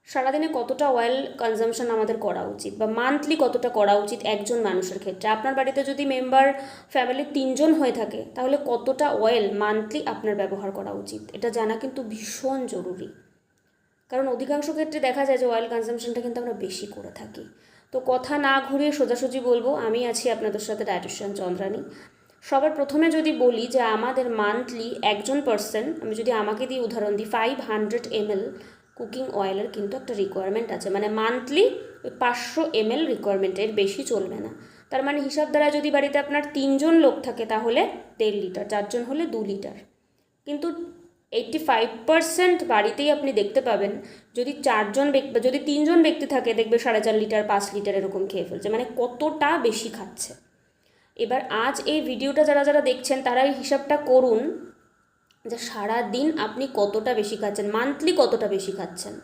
সারাদিনে কতটা oil consumption আমাদের করা উচিত বা মান্থলি কতটা করা উচিত একজন মানুষের ক্ষেত্রে। আপনার বাড়িতে যদি মেম্বার ফ্যামিলির 3জন হয়ে থাকে তাহলে কতটা অয়েল মান্থলি আপনার ব্যবহার করা উচিত, এটা জানা কিন্তু ভীষণ জরুরি। কারণ অধিকাংশ ক্ষেত্রে দেখা যায় যে অয়েল কনজামশনটা কিন্তু আমরা বেশি করে থাকি। তো কথা না ঘুরিয়ে সোজাসুজি বলবো, আমি আছি আপনাদের সাথে ডায়েটিশিয়ান চন্দ্রানী। সবার প্রথমে যদি বলি যে আমাদের মান্থলি একজন পার্সন, আমি যদি আমাকে দিয়ে উদাহরণ দিই, 500 ml কুকিং অয়েলের কিন্তু একটা রিকোয়ারমেন্ট আছে। মানে মান্থলি 500 ml রিকোয়ারমেন্ট, এর বেশি চলবে না। তার মানে হিসাব দ্বারা যদি বাড়িতে আপনার 3জন লোক থাকে তাহলে 1.5 লিটার, 4জন হলে 2 লিটার। কিন্তু 85% বাড়িতেই আপনি দেখতে পাবেন যদি 3জন ব্যক্তি থাকে দেখবে 4.5 লিটার 5 লিটার এরকম খেয়ে ফেলছে, মানে কতটা বেশি খাচ্ছে। এবার আজ এই ভিডিওটা যারা যারা দেখছেন তারা এই হিসাবটা করুন যে সারা দিন আপনি কতটা বেশি খাচ্ছেন, মান্থলি কতটা বেশি খাচ্ছেন।